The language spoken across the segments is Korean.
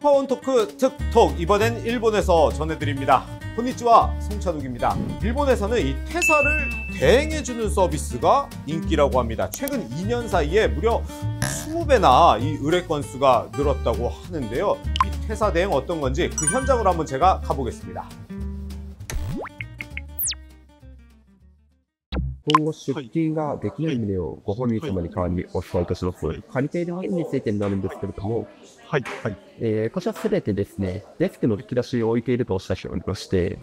파원 토크 특톡, 이번엔 일본에서 전해드립니다. 곤니치와 송찬욱입니다. 일본에서는 이 퇴사를 대행해주는 서비스가 인기라고 합니다. 최근 2년 사이에 무려 20배나 이 의뢰 건수가 늘었다고 하는데요. 이 퇴사 대행 어떤 건지 그 현장으로 한번 제가 가보겠습니다. 今後出勤ができない旨をご本人様に代わりにお伝えいたします。借りている件についてになるんですけれども、こちらすべてですね、デスクの引き出しを置いているとおっしゃっておりまして、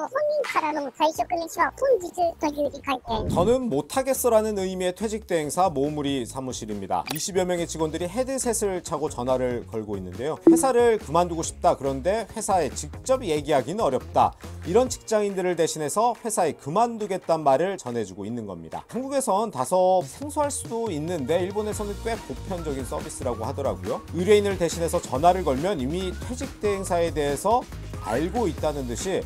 本人からの退職日は本日という理解点。 더는 못하겠어라는 의미의 퇴직 대행사 모우무리 사무실입니다. 20여 명의 직원들이 헤드셋을 차고 전화를 걸고 있는데요. 회사를 그만두고 싶다. 그런데 회사에 직접 얘기하기는 어렵다. 이런 직장인들을 대신해서 회사에 그만두겠다는 말을 전해주고 있는 겁니다. 한국에선 다소 생소할 수도 있는데 일본에서는 꽤 보편적인 서비스라고 하더라고요. 의뢰인을 대신해서 전화를 걸면 이미 퇴직 대행사에 대해서 알고 있다는 듯이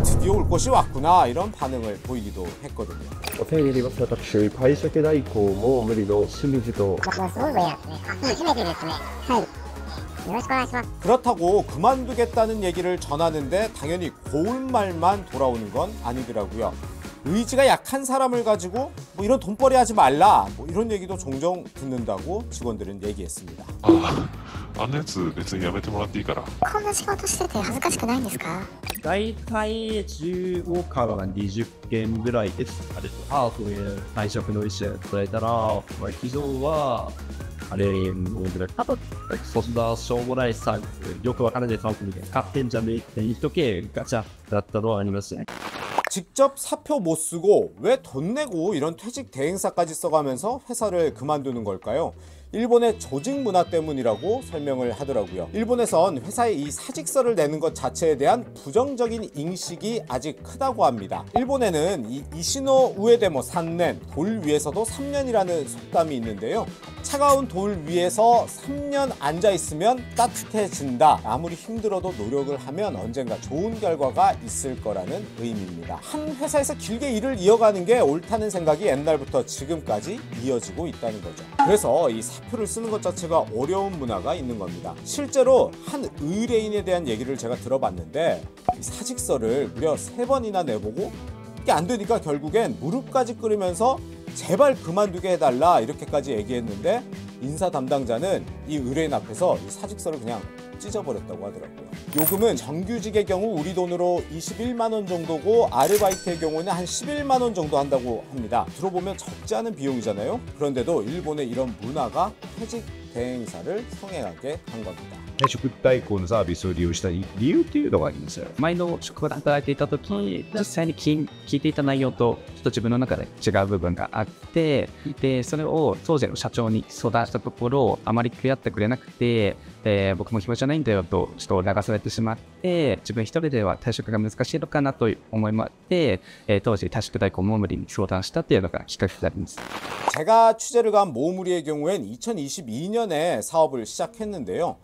드디어 올 것이 왔구나 이런 반응을 보이기도 했거든요. お世話になります。私、退職代行も無理の清水と。すごい分野ですね。初めてですね。はい。よろしくお願いします。 그렇다고 그만두겠다는 얘기를 전하는데 당연히 고운 말만 돌아오는 건 아니더라고요. 의지가 약한 사람을 가지고 뭐 이런 돈벌이 하지 말라 뭐 이런 얘기도 종종 듣는다고 직원들은 얘기했습니다. あんなやつ別にやめてもらっていいから。こんな仕事してて恥ずかしくないんですか？大体15から20件ぐらいです。ハーフで退職の意思を伝えたら、企業はあれあとそんなしょうもないサービス、よくわからないサービスで買ってんじゃねえって言っとけガチャだったのはありますね。 직접 사표 못 쓰고 왜 돈 내고 이런 퇴직 대행사까지 써가면서 회사를 그만두는 걸까요? 일본의 조직 문화 때문이라고 설명을 하더라고요. 일본에선 회사에 이 사직서를 내는 것 자체에 대한 부정적인 인식이 아직 크다고 합니다. 일본에는 이 이시노 우에데모 산넨, 돌 위에서도 3년이라는 속담이 있는데요. 차가운 돌 위에서 3년 앉아 있으면 따뜻해진다. 아무리 힘들어도 노력을 하면 언젠가 좋은 결과가 있을 거라는 의미입니다. 한 회사에서 길게 일을 이어가는 게 옳다는 생각이 옛날부터 지금까지 이어지고 있다는 거죠. 그래서 이 사표를 쓰는 것 자체가 어려운 문화가 있는 겁니다. 실제로 한 의뢰인에 대한 얘기를 제가 들어봤는데 이 사직서를 무려 3번이나 내보고 이게 안 되니까 결국엔 무릎까지 꿇으면서 제발 그만두게 해달라 이렇게까지 얘기했는데 인사 담당자는 이 의뢰인 앞에서 이 사직서를 그냥 찢어버렸다고 하더라고요. 요금은 정규직의 경우 우리 돈으로 21만 원 정도고 아르바이트의 경우는 한 11만 원 정도 한다고 합니다. 들어보면 적지 않은 비용이잖아요. 그런데도 일본의 이런 문화가 퇴직 대행사를 성행하게 한 겁니다. 退職代行のサービスを利用した理由っていうのがありますよ。前の職場で働いていた時、実際に聞いていた内容とちょっと自分の中で違う部分があって、でそれを当時の社長に相談したところ、あまり食い合ってくれなくて、僕も暇じゃないんだよとちょっと流されてしまって、自分一人では退職が難しいのかなと思いまして、当時退職代行モームリに相談したっていうのがきっかけになります。 제가 취재를 간 모우무리의 경우엔 2022년에 사업을 시작했는데요.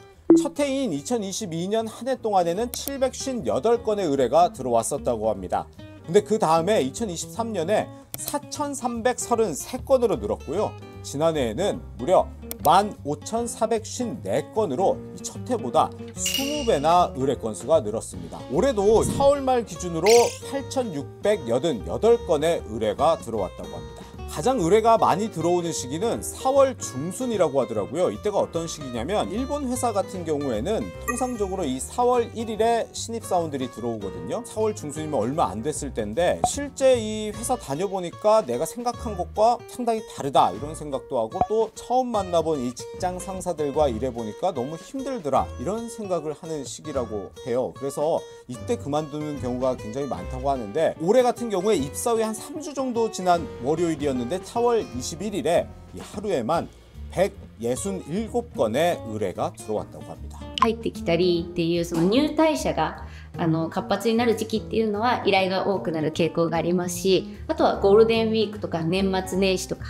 첫 해인 2022년 한 해 동안에는 758건의 의뢰가 들어왔었다고 합니다. 근데 그 다음에 2023년에 4,333건으로 늘었고요. 지난해에는 무려 15,454건으로 첫 해보다 20배나 의뢰 건수가 늘었습니다. 올해도 4월 말 기준으로 8,688건의 의뢰가 들어왔다고 합니다. 가장 의뢰가 많이 들어오는 시기는 4월 중순이라고 하더라고요. 이때가 어떤 시기냐면 일본 회사 같은 경우에는 통상적으로 이 4월 1일에 신입사원들이 들어오거든요. 4월 중순이면 얼마 안 됐을 텐데 실제 이 회사 다녀보니까 내가 생각한 것과 상당히 다르다 이런 생각도 하고 또 처음 만나본 이 직장 상사들과 일해보니까 너무 힘들더라 이런 생각을 하는 시기라고 해요. 그래서 이때 그만두는 경우가 굉장히 많다고 하는데 올해 같은 경우에 입사 후에 한 3주 정도 지난 월요일이었는데 4월 21일에 이 하루에만 167건의 의뢰가 들어왔다고 합니다. 入ってきたりっていうその入退者が活発になる時期っていうのは依頼が多くなる傾向がありますし、あとはゴールデンウィークとか年末年始とか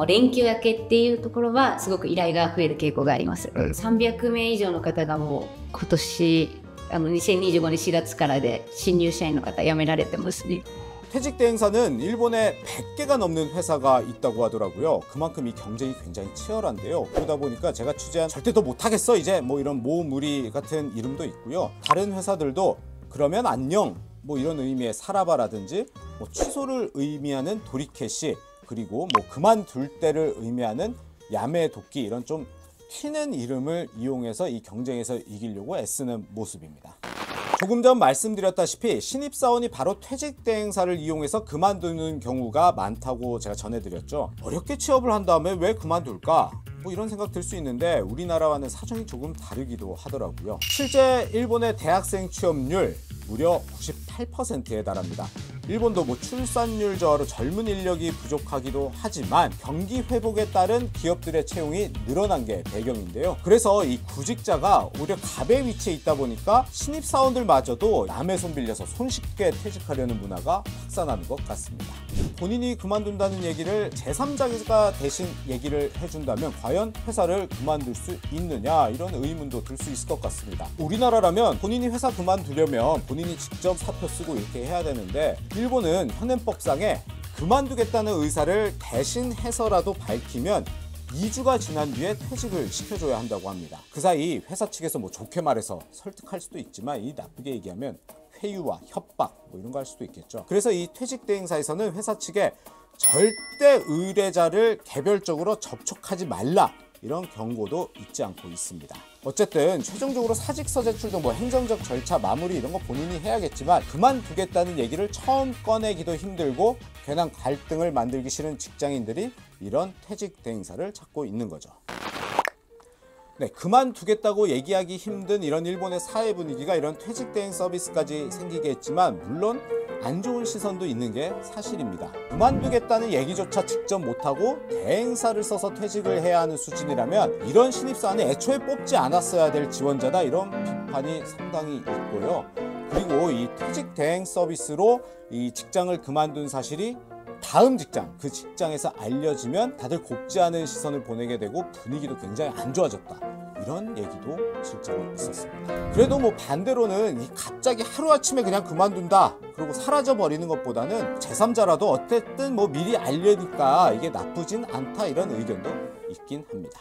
連休明けっていうところはすごく依頼が増える傾向があります。300名以上の方がもう今年2025年4月からで新入社員の方辞められてますね。 퇴직 대행사는 일본에 100개가 넘는 회사가 있다고 하더라고요. 그만큼 이 경쟁이 굉장히 치열한데요. 그러다 보니까 제가 취재한 절대 더 못하겠어 이제 뭐 이런 모무리 같은 이름도 있고요. 다른 회사들도 그러면 안녕 뭐 이런 의미의 사라바라든지 뭐 취소를 의미하는 도리케시, 그리고 뭐 그만둘 때를 의미하는 야메도끼, 이런 좀 튀는 이름을 이용해서 이 경쟁에서 이기려고 애쓰는 모습입니다. 조금 전 말씀드렸다시피 신입사원이 바로 퇴직 대행사를 이용해서 그만두는 경우가 많다고 제가 전해드렸죠. 어렵게 취업을 한 다음에 왜 그만둘까? 뭐 이런 생각 들 수 있는데 우리나라와는 사정이 조금 다르기도 하더라고요. 실제 일본의 대학생 취업률 무려 98%에 달합니다. 일본도 뭐 출산율 저하로 젊은 인력이 부족하기도 하지만 경기 회복에 따른 기업들의 채용이 늘어난 게 배경인데요. 그래서 이 구직자가 오히려 갑의 위치에 있다 보니까 신입사원들마저도 남의 손 빌려서 손쉽게 퇴직하려는 문화가 확산하는 것 같습니다. 본인이 그만둔다는 얘기를 제3자가 대신 얘기를 해준다면 과연 회사를 그만둘 수 있느냐, 이런 의문도 들 수 있을 것 같습니다. 우리나라라면 본인이 회사 그만두려면 본인이 직접 사표 쓰고 이렇게 해야 되는데, 일본은 현행법상에 그만두겠다는 의사를 대신 해서라도 밝히면 2주가 지난 뒤에 퇴직을 시켜줘야 한다고 합니다. 그 사이 회사 측에서 뭐 좋게 말해서 설득할 수도 있지만 이 나쁘게 얘기하면 회유와 협박 뭐 이런 거 할 수도 있겠죠. 그래서 이 퇴직 대행사에서는 회사 측에 절대 의뢰자를 개별적으로 접촉하지 말라, 이런 경고도 잊지 않고 있습니다. 어쨌든 최종적으로 사직서 제출 등 뭐 행정적 절차 마무리 이런 거 본인이 해야겠지만 그만두겠다는 얘기를 처음 꺼내기도 힘들고 괜한 갈등을 만들기 싫은 직장인들이 이런 퇴직 대행사를 찾고 있는 거죠. 네, 그만두겠다고 얘기하기 힘든 이런 일본의 사회 분위기가 이런 퇴직 대행 서비스까지 생기게 했지만 물론 안 좋은 시선도 있는 게 사실입니다. 그만두겠다는 얘기조차 직접 못하고 대행사를 써서 퇴직을 해야 하는 수준이라면 이런 신입사원이 애초에 뽑지 않았어야 될 지원자다, 이런 비판이 상당히 있고요. 그리고 이 퇴직 대행 서비스로 이 직장을 그만둔 사실이 다음 직장, 그 직장에서 알려지면 다들 곱지 않은 시선을 보내게 되고 분위기도 굉장히 안 좋아졌다, 이런 얘기도 실제로 있었습니다. 그래도 뭐 반대로는 이 갑자기 하루아침에 그냥 그만둔다 그리고 사라져 버리는 것보다는 제3자라도 어쨌든 뭐 미리 알려니까 이게 나쁘진 않다, 이런 의견도 있긴 합니다.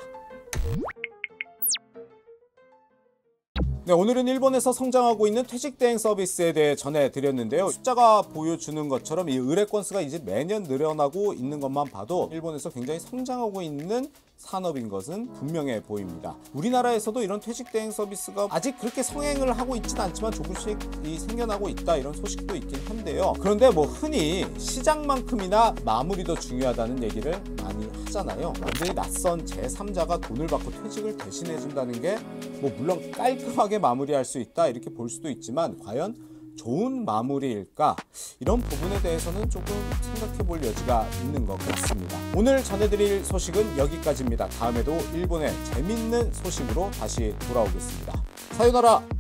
네, 오늘은 일본에서 성장하고 있는 퇴직 대행 서비스에 대해 전해드렸는데요. 숫자가 보여주는 것처럼 이 의뢰 건수가 이제 매년 늘어나고 있는 것만 봐도 일본에서 굉장히 성장하고 있는 산업인 것은 분명해 보입니다. 우리나라에서도 이런 퇴직 대행 서비스가 아직 그렇게 성행을 하고 있지는 않지만 조금씩 생겨나고 있다, 이런 소식도 있긴 한데요. 그런데 뭐 흔히 시장만큼이나 마무리도 중요하다는 얘기를 많이 하잖아요. 완전히 낯선 제3자가 돈을 받고 퇴직을 대신해 준다는 게 뭐 물론 깔끔하게 마무리할 수 있다, 이렇게 볼 수도 있지만 과연 좋은 마무리일까? 이런 부분에 대해서는 조금 생각해 볼 여지가 있는 것 같습니다. 오늘 전해드릴 소식은 여기까지입니다. 다음에도 일본의 재밌는 소식으로 다시 돌아오겠습니다. 사요나라!